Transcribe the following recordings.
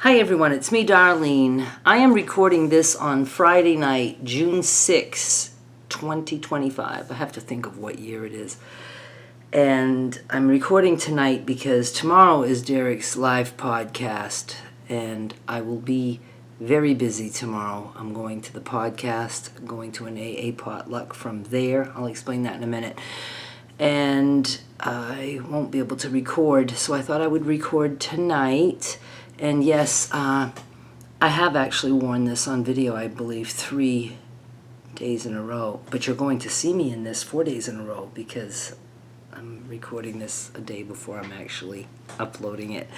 Hi everyone, it's me, Darlene. I am recording this on Friday night, June 6, 2025. I have to think of what year it is. And I'm recording tonight because tomorrow is Derek's live podcast, and I will be very busy tomorrow. I'm going to the podcast, going to an AA potluck from there. I'll explain that in a minute. And I won't be able to record, so I thought I would record tonight. And yes, I have actually worn this on video, I believe, 3 days in a row. But you're going to see me in this 4 days in a row because I'm recording this a day before I'm actually uploading it.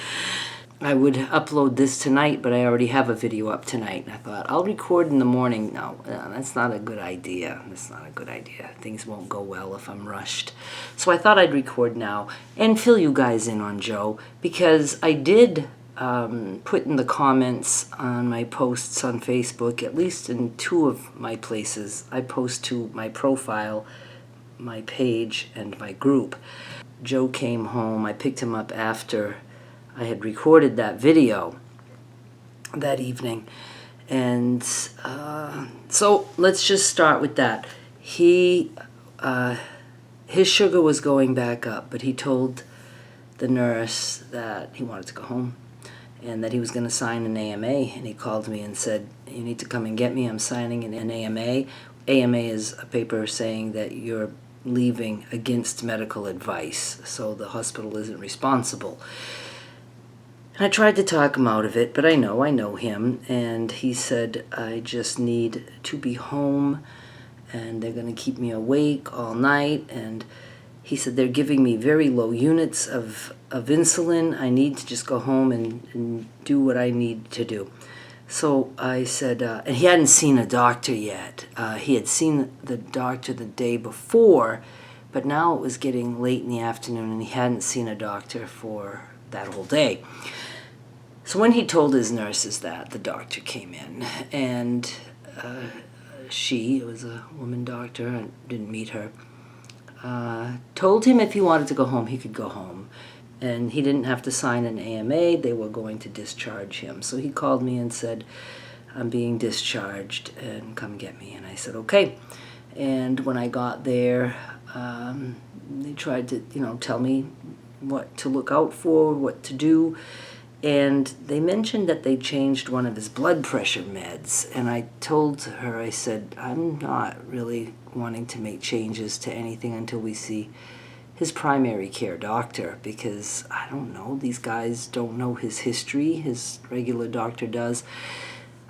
I would upload this tonight, but I already have a video up tonight. And I thought, I'll record in the morning. No, that's not a good idea. That's not a good idea. Things won't go well if I'm rushed. So I thought I'd record now and fill you guys in on Joe, because I did put in the comments on my posts on Facebook, at least in 2 of my places. I post to my profile, my page, and my group. Joe came home. I picked him up after I had recorded that video that evening. And so let's just start with that. His sugar was going back up, but he told the nurse that he wanted to go home and that he was going to sign an AMA. And he called me and said, you need to come and get me. I'm signing an AMA. AMA is a paper saying that you're leaving against medical advice, so the hospital isn't responsible. And I tried to talk him out of it, but I know him. And he said, I just need to be home, and they're going to keep me awake all night. And he said they're giving me very low units of insulin. I need to just go home and do what I need to do. So I said, and he hadn't seen a doctor yet. He had seen the doctor the day before, but now it was getting late in the afternoon, and he hadn't seen a doctor for that whole day. So when he told his nurses that, the doctor came in, and it was a woman doctor, I didn't meet her, told him if he wanted to go home, he could go home. And he didn't have to sign an AMA. They were going to discharge him. So he called me and said, I'm being discharged and come get me. And I said, okay. And when I got there, they tried to, tell me what to look out for, what to do. And they mentioned that they changed one of his blood pressure meds. And I told her, I said, I'm not really wanting to make changes to anything until we see his primary care doctor, because I don't know, these guys don't know his history. His regular doctor does.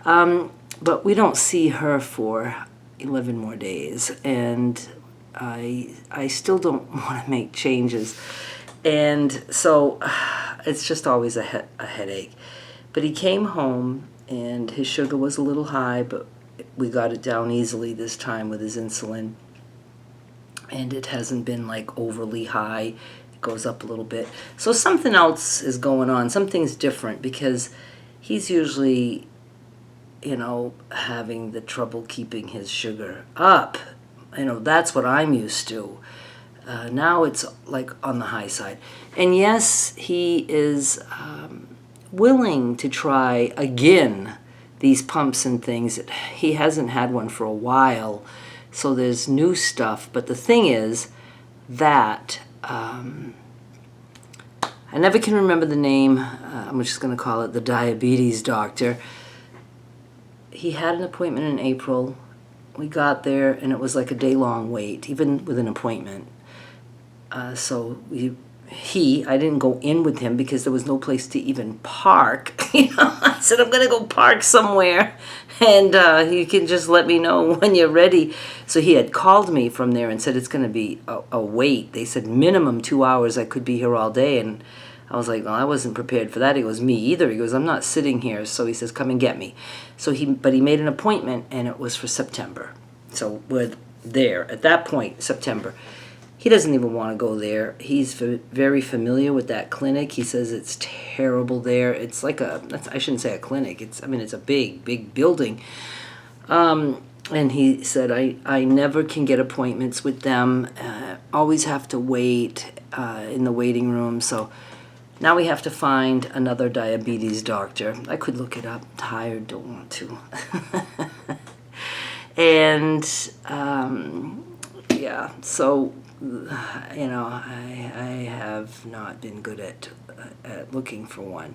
But we don't see her for 11 more days. And I still don't want to make changes. And so it's just always a headache. But he came home, and his sugar was a little high, but we got it down easily this time with his insulin. And it hasn't been like overly high. It goes up a little bit. So something else is going on. Something's different, because he's usually, having the trouble keeping his sugar up. That's what I'm used to. Now it's like on the high side. And yes, he is willing to try again these pumps and things. He hasn't had one for a while, so there's new stuff. But the thing is that I never can remember the name. I'm just going to call it the diabetes doctor. He had an appointment in April. We got there, and it was like a day-long wait, even with an appointment. So I didn't go in with him because there was no place to even park. I said, I'm going to go park somewhere, and you can just let me know when you're ready. So he had called me from there and said it's going to be a wait. They said minimum 2 hours. I could be here all day. And I was like, well, I wasn't prepared for that. He goes, me either. He goes, I'm not sitting here. So he says, come and get me. But he made an appointment, and it was for September. So we're there at that point, September. He doesn't even want to go there. He's very familiar with that clinic. He says it's terrible there. It's like I shouldn't say a clinic. It's a big, big building. And he said, I never can get appointments with them. Always have to wait in the waiting room. So Now we have to find another diabetes doctor. I could look it up. Tired, don't want to. And yeah, so I have not been good at looking for one,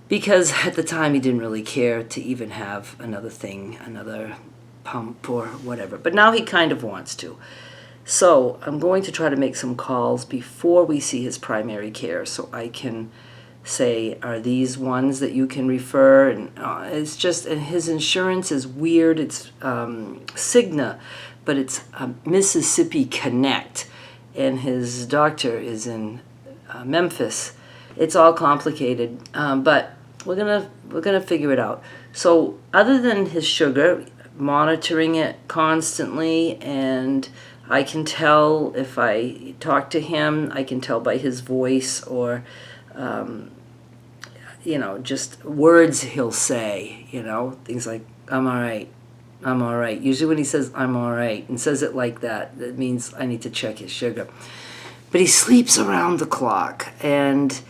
because at the time he didn't really care to even have another pump or whatever. But now he kind of wants to. So I'm going to try to make some calls before we see his primary care, so I can say, are these ones that you can refer? And it's just, and his insurance is weird. It's Cigna, but it's Mississippi Connect, and his doctor is in Memphis. It's all complicated, but we're gonna figure it out. So other than his sugar, monitoring it constantly, and I can tell if I talk to him, I can tell by his voice, or just words he'll say, things like, I'm all right. I'm all right. Usually when he says, I'm all right, and says it like that, that means I need to check his sugar. But he sleeps around the clock, and,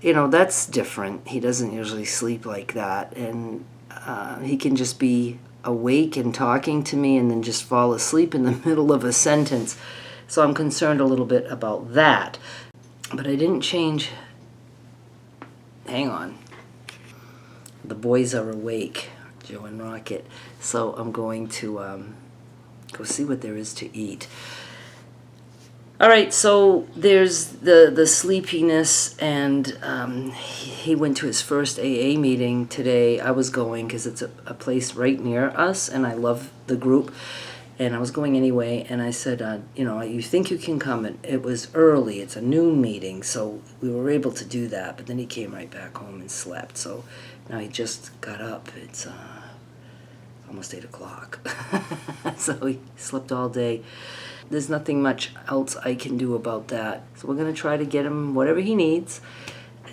that's different. He doesn't usually sleep like that, and he can just be awake and talking to me and then just fall asleep in the middle of a sentence. So I'm concerned a little bit about that. But I didn't change. Hang on. The boys are awake, Joe and Rocket. So I'm going to go see what there is to eat. All right, so there's the sleepiness, and he went to his first AA meeting today. I was going because it's a place right near us, and I love the group. And I was going anyway, and I said, you think you can come? And it was early. It's a noon meeting, so we were able to do that. But then he came right back home and slept. So now he just got up. It's almost 8 o'clock. So he slept all day. There's nothing much else I can do about that. So we're going to try to get him whatever he needs,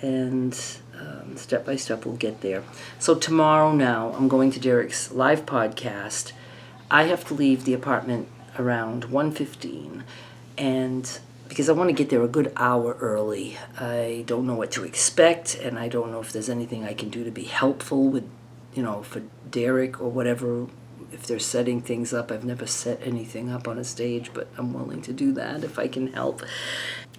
and step by step we'll get there. So tomorrow now, I'm going to Derek's live podcast. I have to leave the apartment around 1:15, and because I want to get there a good hour early. I don't know what to expect, and I don't know if there's anything I can do to be helpful with, for Derek or whatever, if they're setting things up. I've never set anything up on a stage, but I'm willing to do that if I can help.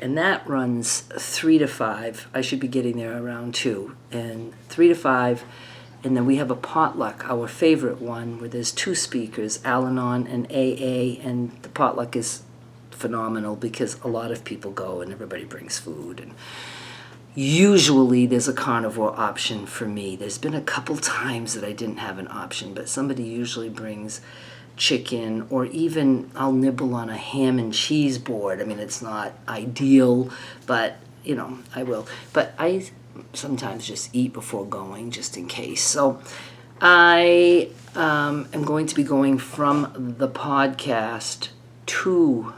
And that runs 3 to 5. I should be getting there around 2, and 3 to 5. And then we have a potluck, our favorite one, where there's 2 speakers, Al-Anon and AA, and the potluck is phenomenal because a lot of people go and everybody brings food. And usually there's a carnivore option for me. There's been a couple times that I didn't have an option, but somebody usually brings chicken, or even I'll nibble on a ham and cheese board. I mean, it's not ideal, but, I will. But I sometimes just eat before going, just in case. So I am going to be going from the podcast to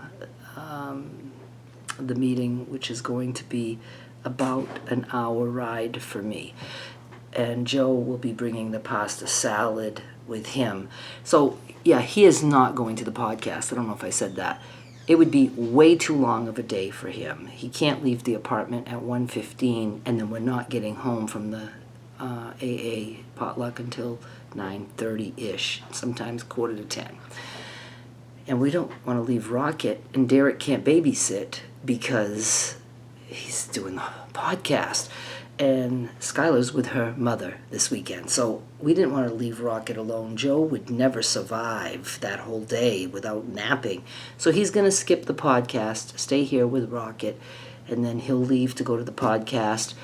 the meeting, which is going to be about an hour ride for me. And Joe will be bringing the pasta salad with him. So yeah, he is not going to the podcast. I don't know if I said that. It would be way too long of a day for him. He can't leave the apartment at 1:15, and then we're not getting home from the AA potluck until 9:30-ish, sometimes 9:45. And we don't want to leave Rocket, and Derek can't babysit because he's doing the podcast. And Skylar's with her mother this weekend. So we didn't want to leave Rocket alone. Joe would never survive that whole day without napping. So he's going to skip the podcast, stay here with Rocket, and then he'll leave to go to the podcast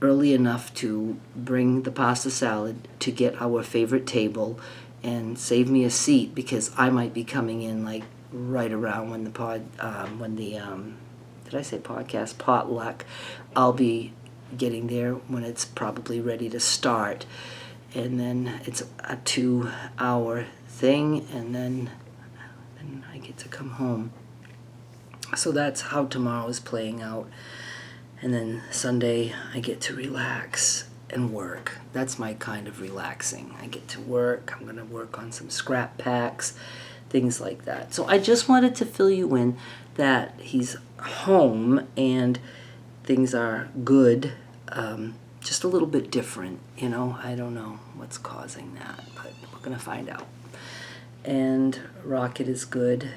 early enough to bring the pasta salad to get our favorite table and save me a seat, because I might be coming in like right around when the did I say podcast? Potluck. I'll be getting there when it's probably ready to start. And then it's a 2-hour thing, and then I get to come home. So that's how tomorrow is playing out. And then Sunday I get to relax and work. That's my kind of relaxing. I get to work. I'm going to work on some scrap packs, things like that. So I just wanted to fill you in that he's home, and things are good, just a little bit different, you know. I don't know what's causing that, but we're going to find out. And Rocket is good.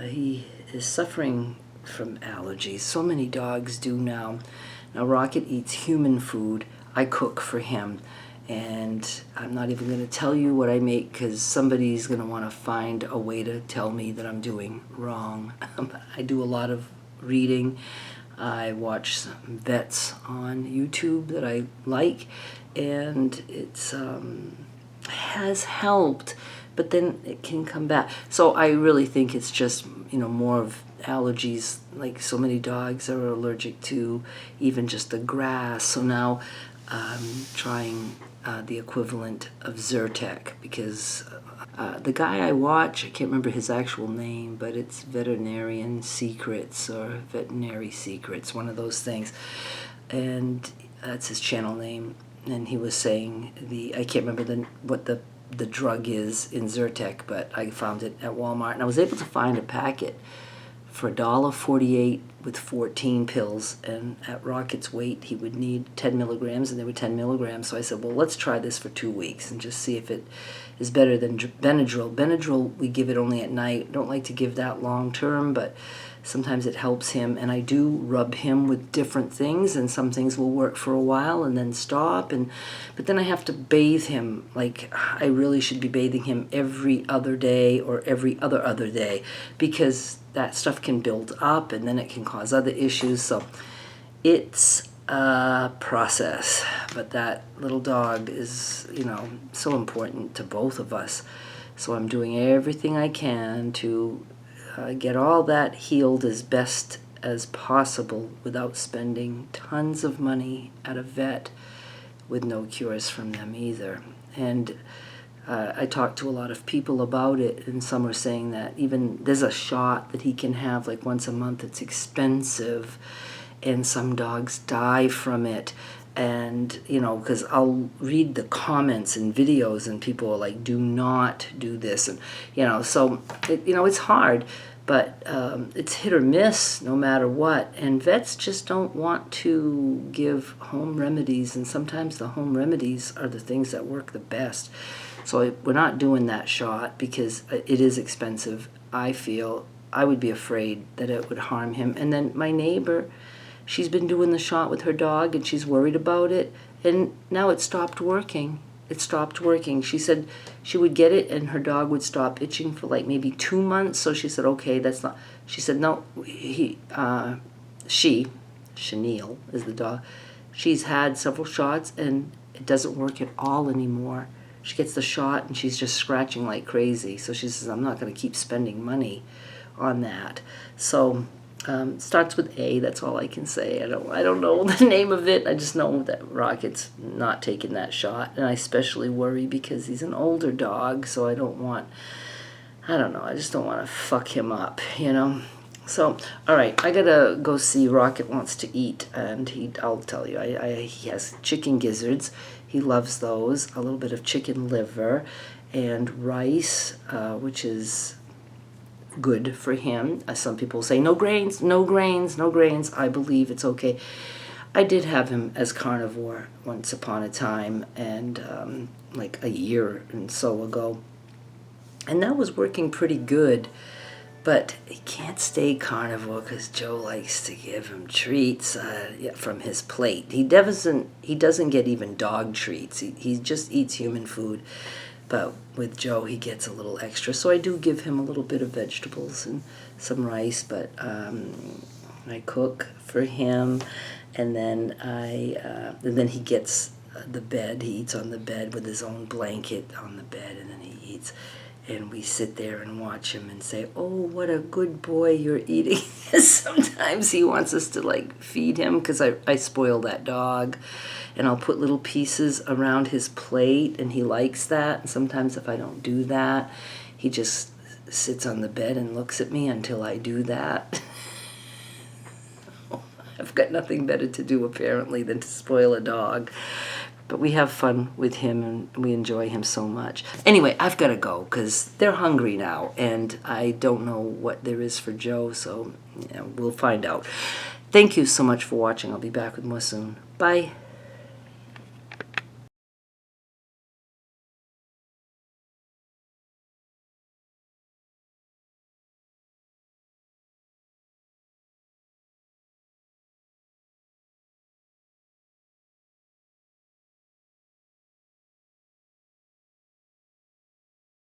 He is suffering from allergies. So many dogs do now. Now Rocket eats human food. I cook for him. And I'm not even going to tell you what I make because somebody's going to want to find a way to tell me that I'm doing wrong. I do a lot of reading. I watch some vets on YouTube that I like, and it's has helped, but then it can come back. So I really think it's just, you know, more of allergies. Like so many dogs are allergic to even just the grass. So now I'm trying the equivalent of Zyrtec because the guy I watch, I can't remember his actual name, but it's Veterinarian Secrets or Veterinary Secrets, one of those things. And that's his channel name. And he was saying I can't remember what the drug is in Zyrtec, but I found it at Walmart. And I was able to find a packet for $1.48 with 14 pills, and at Rocket's weight he would need 10 milligrams, and they were 10 milligrams. So I said, well, let's try this for 2 weeks and just see if it is better than Benadryl. Benadryl, we give it only at night. I don't like to give that long term, but sometimes it helps him, and I do rub him with different things, and some things will work for a while and then stop, but then I have to bathe him. Like, I really should be bathing him every other day or every other day, because that stuff can build up and then it can cause other issues. So it's a process, but that little dog is, you know, so important to both of us. So I'm doing everything I can to get all that healed as best as possible without spending tons of money at a vet with no cures from them either. And I talked to a lot of people about it, and some are saying that even there's a shot that he can have like once a month. It's expensive, and some dogs die from it. And, you know, because I'll read the comments and videos, and people are like, do not do this. And, you know, so, it's hard, but it's hit or miss no matter what. And vets just don't want to give home remedies, and sometimes the home remedies are the things that work the best. So we're not doing that shot because it is expensive. I feel I would be afraid that it would harm him. And then my neighbor, she's been doing the shot with her dog, and she's worried about it. And now it stopped working. It stopped working. She said she would get it, and her dog would stop itching for like maybe 2 months. So she said, okay, that's not. She said, no, Chenille is the dog. She's had several shots, and it doesn't work at all anymore. She gets the shot, and she's just scratching like crazy. So she says, I'm not going to keep spending money on that. So starts with A. That's all I can say. I don't know the name of it. I just know that Rocket's not taking that shot, and I especially worry because he's an older dog. So I don't know. I just don't want to fuck him up, you know. So, all right, I gotta go see. Rocket wants to eat, and I'll tell you, he has chicken gizzards. He loves those. A little bit of chicken liver and rice, which is good for him. Some people say no grains, no grains, no grains. I believe it's okay. I did have him as carnivore once upon a time, and like a year and so ago, and that was working pretty good. But he can't stay carnivore because Joe likes to give him treats from his plate. He doesn't get even dog treats. He just eats human food. But with Joe, he gets a little extra. So I do give him a little bit of vegetables and some rice. But I cook for him, and then he gets the bed. He eats on the bed with his own blanket on the bed, and then he eats. And we sit there and watch him and say, oh, what a good boy you're eating. Sometimes he wants us to like feed him because I spoil that dog, and I'll put little pieces around his plate, and he likes that. And sometimes if I don't do that, he just sits on the bed and looks at me until I do that. I've got nothing better to do apparently than to spoil a dog. But we have fun with him, and we enjoy him so much. Anyway, I've got to go because they're hungry now, and I don't know what there is for Joe, so we'll find out. Thank you so much for watching. I'll be back with more soon. Bye.